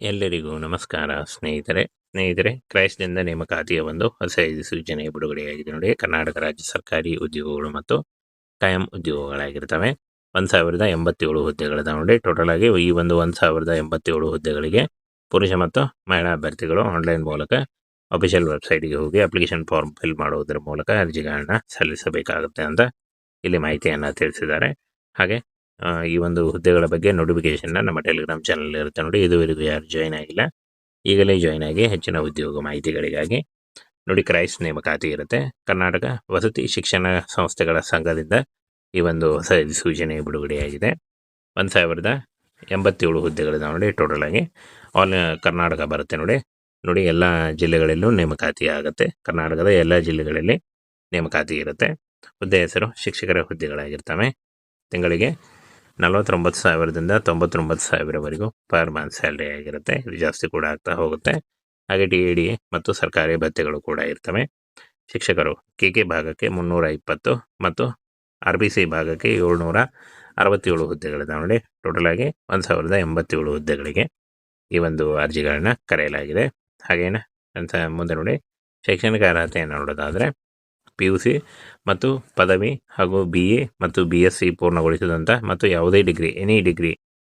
ಎಲ್ಲರಿಗೂ ನಮಸ್ಕಾರ ಸ್ನೇಹಿತರೆ ಕ್ರೈಸ್ಟ್ನಿಂದ ನೇಮಕಾತಿಯ ಒಂದು ಹೊಸ ಸೂಚನೆ ಬಿಡುಗಡೆಯಾಗಿದೆ ನೋಡಿ. ಕರ್ನಾಟಕ ರಾಜ್ಯ ಸರ್ಕಾರಿ ಉದ್ಯೋಗಗಳು ಮತ್ತು ಕಾಯಂ ಉದ್ಯೋಗಗಳಾಗಿರ್ತವೆ. 1087 ಹುದ್ದೆಗಳಿದಾವೆ ನೋಡಿ. ಟೋಟಲ್ ಆಗಿ ಈ ಒಂದು 1087 ಹುದ್ದೆಗಳಿಗೆ ಪುರುಷ ಮತ್ತು ಮಹಿಳಾ ಅಭ್ಯರ್ಥಿಗಳು ಆನ್ಲೈನ್ ಮೂಲಕ ಅಫಿಷಿಯಲ್ ವೆಬ್ಸೈಟ್ಗೆ ಹೋಗಿ ಅಪ್ಲಿಕೇಶನ್ ಫಾರ್ಮ್ ಫಿಲ್ ಮಾಡುವುದರ ಮೂಲಕ ಅರ್ಜಿಗಳನ್ನ ಸಲ್ಲಿಸಬೇಕಾಗುತ್ತೆ ಅಂತ ಇಲ್ಲಿ ಮಾಹಿತಿಯನ್ನು ತಿಳಿಸಿದ್ದಾರೆ. ಹಾಗೆ ಈ ಒಂದು ಹುದ್ದೆಗಳ ಬಗ್ಗೆ ನೋಟಿಫಿಕೇಶನ್ ನಮ್ಮ ಟೆಲಿಗ್ರಾಮ್ ಚಾನಲ್ ಇರುತ್ತೆ ನೋಡಿ. ಇದುವರೆಗೂ ಯಾರು ಜಾಯ್ನ್ ಆಗಿಲ್ಲ, ಈಗಲೇ ಜಾಯ್ನ್ ಆಗಿ ಹೆಚ್ಚಿನ ಉದ್ಯೋಗ ಮಾಹಿತಿಗಳಿಗಾಗಿ ನೋಡಿ. ಕ್ರೈಸ್ಟ್ ನೇಮಕಾತಿ ಇರುತ್ತೆ. ಕರ್ನಾಟಕ ವಸತಿ ಶಿಕ್ಷಣ ಸಂಸ್ಥೆಗಳ ಸಂಘದಿಂದ ಈ ಒಂದು ಹೊಸ ಸೂಚನೆ ಬಿಡುಗಡೆಯಾಗಿದೆ. 1087 ಹುದ್ದೆಗಳಿದಾವೆ ನೋಡಿ. ಟೋಟಲ್ ಆಗಿ ಆಲ್ ಕರ್ನಾಟಕ ಬರುತ್ತೆ ನೋಡಿ. ಎಲ್ಲ ಜಿಲ್ಲೆಗಳಲ್ಲೂ ನೇಮಕಾತಿ ಆಗುತ್ತೆ. ಕರ್ನಾಟಕದ ಎಲ್ಲ ಜಿಲ್ಲೆಗಳಲ್ಲಿ ನೇಮಕಾತಿ ಇರುತ್ತೆ. ಹುದ್ದೆ ಹೆಸರು ಶಿಕ್ಷಕರ ಹುದ್ದೆಗಳಾಗಿರ್ತವೆ. ತಿಂಗಳಿಗೆ 49,000ದಿಂದ 99,000ವರೆಗೂ ಪರ್ ಮಂತ್ ಸ್ಯಾಲ್ರಿ ಆಗಿರುತ್ತೆ. ಇದು ಜಾಸ್ತಿ ಕೂಡ ಆಗ್ತಾ ಹೋಗುತ್ತೆ. ಹಾಗೆ DAD ಮತ್ತು ಸರ್ಕಾರಿ ಭತ್ಯೆಗಳು ಕೂಡ ಇರ್ತವೆ. ಶಿಕ್ಷಕರು KK ಭಾಗಕ್ಕೆ 320 ಮತ್ತು RBC ಭಾಗಕ್ಕೆ 767 ಹುದ್ದೆಗಳಿದಾವೆ ನೋಡಿ. ಟೋಟಲ್ ಆಗಿ 1087 ಹುದ್ದೆಗಳಿಗೆ ಈ ಒಂದು ಅರ್ಜಿಗಳನ್ನ ಕರೆಯಲಾಗಿದೆ. ಹಾಗೇನ ಅಂತ ಮುಂದೆ ನೋಡಿ, ಶೈಕ್ಷಣಿಕ ಅರ್ಹತೆಯನ್ನು ನೋಡೋದಾದರೆ PUC ಮತ್ತು ಪದವಿ ಹಾಗೂ BA ಮತ್ತು BSc ಪೂರ್ಣಗೊಳಿಸಿದಂಥ ಮತ್ತು ಯಾವುದೇ ಡಿಗ್ರಿ ಎನಿ ಡಿಗ್ರಿ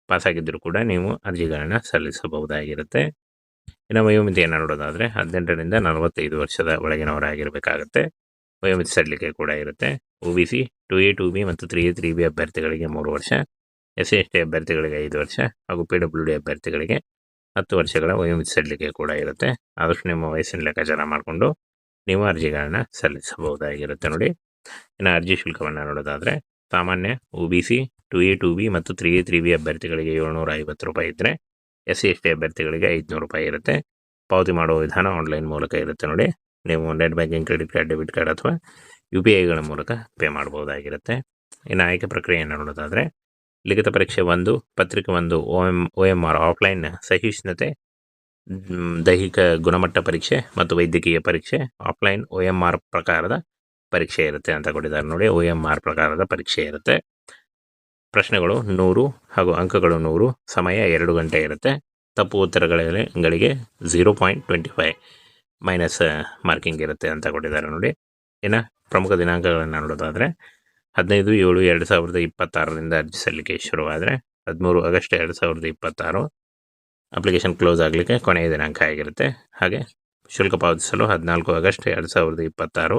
ಪಾಸಾಗಿದ್ದರೂ ಕೂಡ ನೀವು ಅರ್ಜಿಗಳನ್ನ ಸಲ್ಲಿಸಬಹುದಾಗಿರುತ್ತೆ. ಇನ್ನು ವಯೋಮಿತಿಯನ್ನು ನೋಡೋದಾದರೆ 18ರಿಂದ 45 ವರ್ಷದ ಒಳಗಿನವರಾಗಿರಬೇಕಾಗುತ್ತೆ. ವಯೋಮಿತಿ ಸಡಿಲಿಕೆ ಕೂಡ ಇರುತ್ತೆ. OBC 2A 2B ಮತ್ತು 3A 3B ಅಭ್ಯರ್ಥಿಗಳಿಗೆ 3 ವರ್ಷ, SC ST ಅಭ್ಯರ್ಥಿಗಳಿಗೆ 5 ವರ್ಷ ಹಾಗೂ PWD ಅಭ್ಯರ್ಥಿಗಳಿಗೆ 10 ವರ್ಷಗಳ ವಯೋಮಿತಿ ಸಡಿಲಿಕೆ ಕೂಡ ಇರುತ್ತೆ. ಆದಷ್ಟು ನಿಮ್ಮ ವಯಸ್ಸಿನ ಲೆಕ್ಕಾಚಾರ ಮಾಡಿಕೊಂಡು ನೀವು ಅರ್ಜಿಗಳನ್ನ ಸಲ್ಲಿಸಬಹುದಾಗಿರುತ್ತೆ ನೋಡಿ. ಇನ್ನು ಅರ್ಜಿ ಶುಲ್ಕವನ್ನು ನೋಡೋದಾದರೆ ಸಾಮಾನ್ಯ OBC 2A 2B ಮತ್ತು 3A 3B ಅಭ್ಯರ್ಥಿಗಳಿಗೆ 750 ರೂಪಾಯಿ ಇದ್ದರೆ SC ST ಅಭ್ಯರ್ಥಿಗಳಿಗೆ 500 ರೂಪಾಯಿ ಇರುತ್ತೆ. ಪಾವತಿ ಮಾಡುವ ವಿಧಾನ ಆನ್ಲೈನ್ ಮೂಲಕ ಇರುತ್ತೆ ನೋಡಿ. ನೀವು net banking, credit card, debit card ಅಥವಾ UPIಗಳ ಮೂಲಕ ಪೇ ಮಾಡಬಹುದಾಗಿರುತ್ತೆ. ಇನ್ನು ಆಯ್ಕೆ ಪ್ರಕ್ರಿಯೆಯನ್ನು ನೋಡೋದಾದರೆ ಲಿಖಿತ ಪರೀಕ್ಷೆ 1, ಪತ್ರಿಕೆ 1 OMR ಆಫ್ಲೈನ್ ಸಹಿಷ್ಣುತೆ, ದೈಹಿಕ ಗುಣಮಟ್ಟ ಪರೀಕ್ಷೆ ಮತ್ತು ವೈದ್ಯಕೀಯ ಪರೀಕ್ಷೆ ಆಫ್ಲೈನ್ OMR ಪ್ರಕಾರದ ಪರೀಕ್ಷೆ ಇರುತ್ತೆ ಅಂತ ಕೊಟ್ಟಿದ್ದಾರೆ ನೋಡಿ. OMR ಪ್ರಕಾರದ ಪರೀಕ್ಷೆ ಇರುತ್ತೆ. ಪ್ರಶ್ನೆಗಳು 100 ಹಾಗೂ ಅಂಕಗಳು 100, ಸಮಯ 2 ಗಂಟೆ ಇರುತ್ತೆ. ತಪ್ಪು ಉತ್ತರಗಳಿಗೆ 0.25 ಮೈನಸ್ ಮಾರ್ಕಿಂಗ್ ಇರುತ್ತೆ ಅಂತ ಕೊಟ್ಟಿದ್ದಾರೆ ನೋಡಿ. ಇನ್ನು ಪ್ರಮುಖ ದಿನಾಂಕಗಳನ್ನು ನೋಡೋದಾದರೆ 15/7/2026ರಿಂದ ಅರ್ಜಿ ಸಲ್ಲಿಕೆ ಶುರುವಾದರೆ 13 ಆಗಸ್ಟ್ 2026 ಅಪ್ಲಿಕೇಶನ್ ಕ್ಲೋಸ್ ಆಗಲಿಕ್ಕೆ ಕೊನೆಯ ದಿನಾಂಕ ಆಗಿರುತ್ತೆ. ಹಾಗೆ ಶುಲ್ಕ ಪಾವತಿಸಲು 14 ಆಗಸ್ಟ್ 2026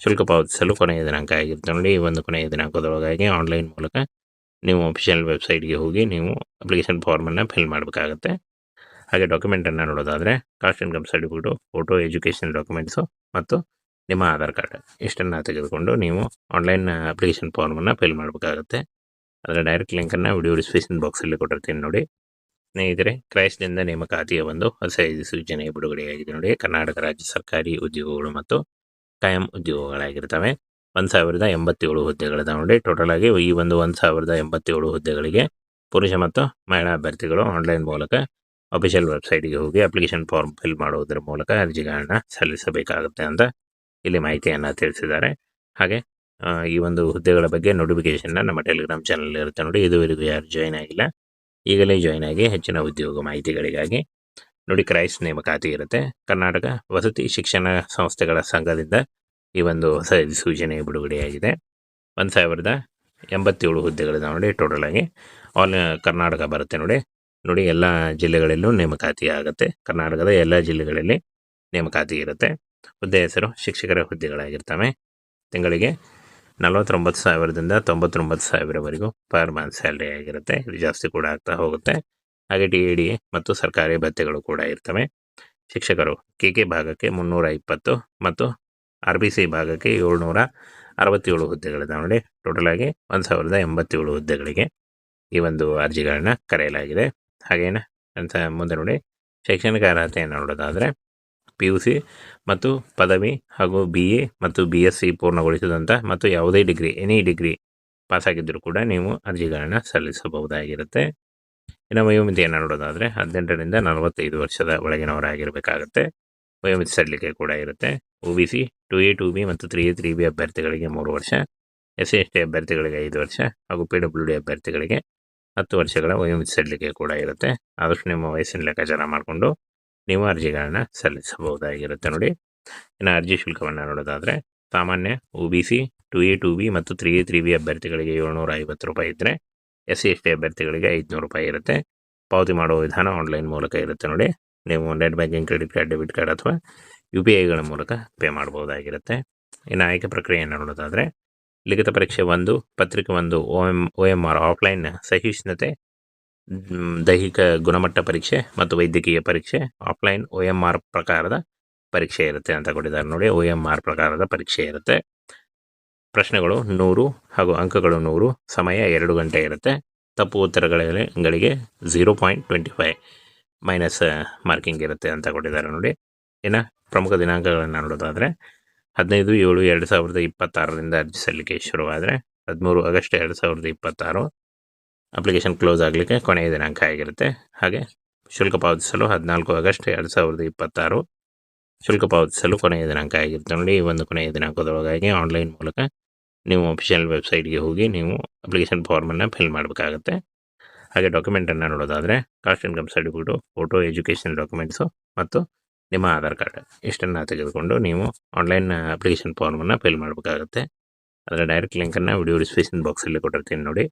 ಶುಲ್ಕ ಪಾವತಿಸಲು ಕೊನೆಯ ದಿನಾಂಕ ಆಗಿರುತ್ತೆ ನೋಡಿ. ಈ ಒಂದು ಕೊನೆಯ ದಿನಾಂಕದೊಳಗಾಗಿ ಆನ್ಲೈನ್ ಮೂಲಕ ನೀವು ಅಫಿಷಿಯಲ್ ವೆಬ್ಸೈಟ್ಗೆ ಹೋಗಿ ನೀವು ಅಪ್ಲಿಕೇಶನ್ ಫಾರ್ಮನ್ನು ಫಿಲ್ ಮಾಡಬೇಕಾಗುತ್ತೆ. ಹಾಗೆ ಡಾಕ್ಯುಮೆಂಟನ್ನು ನೋಡೋದಾದರೆ caste income certificate, photo, education documents ಮತ್ತು ನಿಮ್ಮ ಆಧಾರ್ ಕಾರ್ಡ್ ಇಷ್ಟನ್ನು ತೆಗೆದುಕೊಂಡು ನೀವು ಆನ್ಲೈನ್ ಅಪ್ಲಿಕೇಶನ್ ಫಾರ್ಮನ್ನು ಫಿಲ್ ಮಾಡಬೇಕಾಗುತ್ತೆ. ಅದರ ಡೈರೆಕ್ಟ್ ಲಿಂಕನ್ನು ವಿಡಿಯೋ ಡಿಸ್ಕ್ರಿಪ್ಷನ್ ಬಾಕ್ಸಲ್ಲಿ ಕೊಟ್ಟಿರ್ತೀನಿ ನೋಡಿ. ಸ್ನೇಹಿತರೆ, ಕ್ರೈಸ್ಟ್ನಿಂದ ನೇಮಕಾತಿಯ ಒಂದು ಹೊಸ ಸೂಚನೆ ಬಿಡುಗಡೆಯಾಗಿದೆ ನೋಡಿ. ಕರ್ನಾಟಕ ರಾಜ್ಯ ಸರ್ಕಾರಿ ಉದ್ಯೋಗಗಳು ಮತ್ತು ಕಾಯಂ ಉದ್ಯೋಗಗಳಾಗಿರ್ತವೆ. 1087 ಹುದ್ದೆಗಳಿದಾವೆ ನೋಡಿ. ಟೋಟಲ್ ಆಗಿ ಈ ಒಂದು 1087 ಹುದ್ದೆಗಳಿಗೆ ಪುರುಷ ಮತ್ತು ಮಹಿಳಾ ಅಭ್ಯರ್ಥಿಗಳು ಆನ್ಲೈನ್ ಮೂಲಕ ಅಫಿಷಿಯಲ್ ವೆಬ್ಸೈಟ್ಗೆ ಹೋಗಿ ಅಪ್ಲಿಕೇಶನ್ ಫಾರ್ಮ್ ಫಿಲ್ ಮಾಡುವುದರ ಮೂಲಕ ಅರ್ಜಿಗಳನ್ನ ಸಲ್ಲಿಸಬೇಕಾಗುತ್ತೆ ಅಂತ ಇಲ್ಲಿ ಮಾಹಿತಿಯನ್ನು ತಿಳಿಸಿದ್ದಾರೆ. ಹಾಗೆ ಈ ಒಂದು ಹುದ್ದೆಗಳ ಬಗ್ಗೆ ನೋಟಿಫಿಕೇಶನ್ನ ನಮ್ಮ ಟೆಲಿಗ್ರಾಮ್ ಚಾನಲ್ ಇರುತ್ತೆ ನೋಡಿ. ಇದುವರೆಗೂ ಯಾರು ಜಾಯ್ನ್ ಆಗಿಲ್ಲ, ಈಗಲೇ ಜಾಯ್ನ್ ಆಗಿ ಹೆಚ್ಚಿನ ಉದ್ಯೋಗ ಮಾಹಿತಿಗಳಿಗಾಗಿ ನೋಡಿ. ಕ್ರೈಸ್ಟ್ ನೇಮಕಾತಿ ಇರುತ್ತೆ. ಕರ್ನಾಟಕ ವಸತಿ ಶಿಕ್ಷಣ ಸಂಸ್ಥೆಗಳ ಸಂಘದಿಂದ ಈ ಒಂದು ಹೊಸ ಸೂಚನೆ ಬಿಡುಗಡೆಯಾಗಿದೆ. 1087 ಹುದ್ದೆಗಳಿದಾವೆ ನೋಡಿ. ಟೋಟಲ್ ಆಗಿ ಆಲ್ ಕರ್ನಾಟಕ ಬರುತ್ತೆ ನೋಡಿ. ಎಲ್ಲ ಜಿಲ್ಲೆಗಳಲ್ಲೂ ನೇಮಕಾತಿ ಆಗುತ್ತೆ. ಕರ್ನಾಟಕದ ಎಲ್ಲ ಜಿಲ್ಲೆಗಳಲ್ಲಿ ನೇಮಕಾತಿ ಇರುತ್ತೆ. ಹುದ್ದೆ ಹೆಸರು ಶಿಕ್ಷಕರ ಹುದ್ದೆಗಳಾಗಿರ್ತವೆ. ತಿಂಗಳಿಗೆ 49,000ದಿಂದ 99,000ವರೆಗೂ ಪರ್ ಮಂತ್ ಸ್ಯಾಲ್ರಿ ಆಗಿರುತ್ತೆ. ಇದು ಜಾಸ್ತಿ ಕೂಡ ಆಗ್ತಾ ಹೋಗುತ್ತೆ. ಹಾಗೆ DAD ಮತ್ತು ಸರ್ಕಾರಿ ಭತ್ಯೆಗಳು ಕೂಡ ಇರ್ತವೆ. ಶಿಕ್ಷಕರು KK ಭಾಗಕ್ಕೆ 320 ಮತ್ತು RBC ಭಾಗಕ್ಕೆ 767 ಹುದ್ದೆಗಳಿದಾವೆ ನೋಡಿ. ಟೋಟಲ್ ಆಗಿ 1087 ಹುದ್ದೆಗಳಿಗೆ ಈ ಒಂದು ಅರ್ಜಿಗಳನ್ನ ಕರೆಯಲಾಗಿದೆ. ಹಾಗೇನ ಅಂತ ಮುಂದೆ ನೋಡಿ, ಶೈಕ್ಷಣಿಕ ಅರ್ಹತೆಯನ್ನು ನೋಡೋದಾದರೆ PUC ಮತ್ತು ಪದವಿ ಹಾಗೂ BA ಮತ್ತು BSc ಪೂರ್ಣಗೊಳಿಸಿದಂಥ ಮತ್ತು ಯಾವುದೇ ಡಿಗ್ರಿ ಎನಿ ಡಿಗ್ರಿ ಪಾಸಾಗಿದ್ದರೂ ಕೂಡ ನೀವು ಅರ್ಜಿಗಳನ್ನ ಸಲ್ಲಿಸಬಹುದಾಗಿರುತ್ತೆ. ಇನ್ನು ವಯೋಮಿತಿಯನ್ನು ನೋಡೋದಾದರೆ 18ರಿಂದ 45 ವರ್ಷದ ಒಳಗಿನವರಾಗಿರಬೇಕಾಗುತ್ತೆ. ವಯೋಮಿತಿ ಸಡಿಲಿಕೆ ಕೂಡ ಇರುತ್ತೆ. OBC 2A 2B ಮತ್ತು 3A 3B ಅಭ್ಯರ್ಥಿಗಳಿಗೆ 3 ವರ್ಷ, SC ST ಅಭ್ಯರ್ಥಿಗಳಿಗೆ 5 ವರ್ಷ ಹಾಗೂ PWD ಅಭ್ಯರ್ಥಿಗಳಿಗೆ 10 ವರ್ಷಗಳ ವಯೋಮಿತಿ ಸಡಿಲಿಕೆ ಕೂಡ ಇರುತ್ತೆ. ಆದಷ್ಟು ನಿಮ್ಮ ವಯಸ್ಸಿನ ಲೆಕ್ಕಾಚಾರ ಮಾಡಿಕೊಂಡು ನೀವು ಅರ್ಜಿಗಳನ್ನು ಸಲ್ಲಿಸಬಹುದಾಗಿರುತ್ತೆ ನೋಡಿ. ಇನ್ನು ಅರ್ಜಿ ಶುಲ್ಕವನ್ನು ನೋಡೋದಾದರೆ ಸಾಮಾನ್ಯ OBC 2A 2B ಮತ್ತು 3A 3B ಅಭ್ಯರ್ಥಿಗಳಿಗೆ 750 ರೂಪಾಯಿ ಇದ್ದರೆ SC ST ಅಭ್ಯರ್ಥಿಗಳಿಗೆ 500 ರೂಪಾಯಿ ಇರುತ್ತೆ. ಪಾವತಿ ಮಾಡುವ ವಿಧಾನ ಆನ್ಲೈನ್ ಮೂಲಕ ಇರುತ್ತೆ ನೋಡಿ. ನೀವು net banking, credit card, debit card ಅಥವಾ UPIಗಳ ಮೂಲಕ ಪೇ ಮಾಡಬಹುದಾಗಿರುತ್ತೆ. ಇನ್ನು ಆಯ್ಕೆ ಪ್ರಕ್ರಿಯೆಯನ್ನು ನೋಡೋದಾದರೆ ಲಿಖಿತ ಪರೀಕ್ಷೆ 1, ಪತ್ರಿಕೆ 1 OMR ಆಫ್ಲೈನ್ ಸಹಿಷ್ಣುತೆ ದೈಹಿಕ ಗುಣಮಟ್ಟ ಪರೀಕ್ಷೆ ಮತ್ತು ವೈದ್ಯಕೀಯ ಪರೀಕ್ಷೆ ಆಫ್ಲೈನ್ OMR ಪ್ರಕಾರದ ಪರೀಕ್ಷೆ ಇರುತ್ತೆ ಅಂತ ಕೊಟ್ಟಿದ್ದಾರೆ ನೋಡಿ. OMR ಪ್ರಕಾರದ ಪರೀಕ್ಷೆ ಇರುತ್ತೆ. ಪ್ರಶ್ನೆಗಳು 100 ಹಾಗೂ ಅಂಕಗಳು 100, ಸಮಯ 2 ಗಂಟೆ ಇರುತ್ತೆ. ತಪ್ಪು ಉತ್ತರಗಳಿಗೆ 0.25 ಮೈನಸ್ ಮಾರ್ಕಿಂಗ್ ಇರುತ್ತೆ ಅಂತ ಕೊಟ್ಟಿದ್ದಾರೆ ನೋಡಿ. ಇನ್ನು ಪ್ರಮುಖ ದಿನಾಂಕಗಳನ್ನು ನೋಡೋದಾದರೆ 15/7/2026ರಿಂದ ಅರ್ಜಿ ಸಲ್ಲಿಕೆ ಶುರುವಾದರೆ 13 ಆಗಸ್ಟ್ 2026 ಅಪ್ಲಿಕೇಶನ್ ಕ್ಲೋಸ್ ಆಗಲಿಕ್ಕೆ ಕೊನೆಯ ದಿನಾಂಕ ಆಗಿರುತ್ತೆ. ಹಾಗೆ ಶುಲ್ಕ ಪಾವತಿಸಲು 14 ಆಗಸ್ಟ್ 2026 ಶುಲ್ಕ ಪಾವತಿಸಲು ಕೊನೆಯ ದಿನಾಂಕ ಆಗಿರುತ್ತೆ ನೋಡಿ. ಈ ಒಂದು ಕೊನೆಯ ದಿನಾಂಕದೊಳಗಾಗಿ ಆನ್ಲೈನ್ ಮೂಲಕ ನೀವು ಅಫಿಷಿಯಲ್ ವೆಬ್ಸೈಟ್ಗೆ ಹೋಗಿ ನೀವು ಅಪ್ಲಿಕೇಶನ್ ಫಾರ್ಮನ್ನು ಫಿಲ್ ಮಾಡಬೇಕಾಗತ್ತೆ. ಹಾಗೆ ಡಾಕ್ಯುಮೆಂಟನ್ನು ನೋಡೋದಾದರೆ caste income certificate, photo, education documents ಮತ್ತು ನಿಮ್ಮ ಆಧಾರ್ ಕಾರ್ಡ್ ಇಷ್ಟನ್ನು ತೆಗೆದುಕೊಂಡು ನೀವು ಆನ್ಲೈನ್ ಅಪ್ಲಿಕೇಶನ್ ಫಾರ್ಮನ್ನು ಫಿಲ್ ಮಾಡಬೇಕಾಗುತ್ತೆ. ಅದರ ಡೈರೆಕ್ಟ್ ಲಿಂಕನ್ನು ವಿಡಿಯೋ ಡಿಸ್ಕ್ರಿಪ್ಷನ್ ಬಾಕ್ಸಲ್ಲಿ ಕೊಟ್ಟಿರ್ತೀನಿ ನೋಡಿ.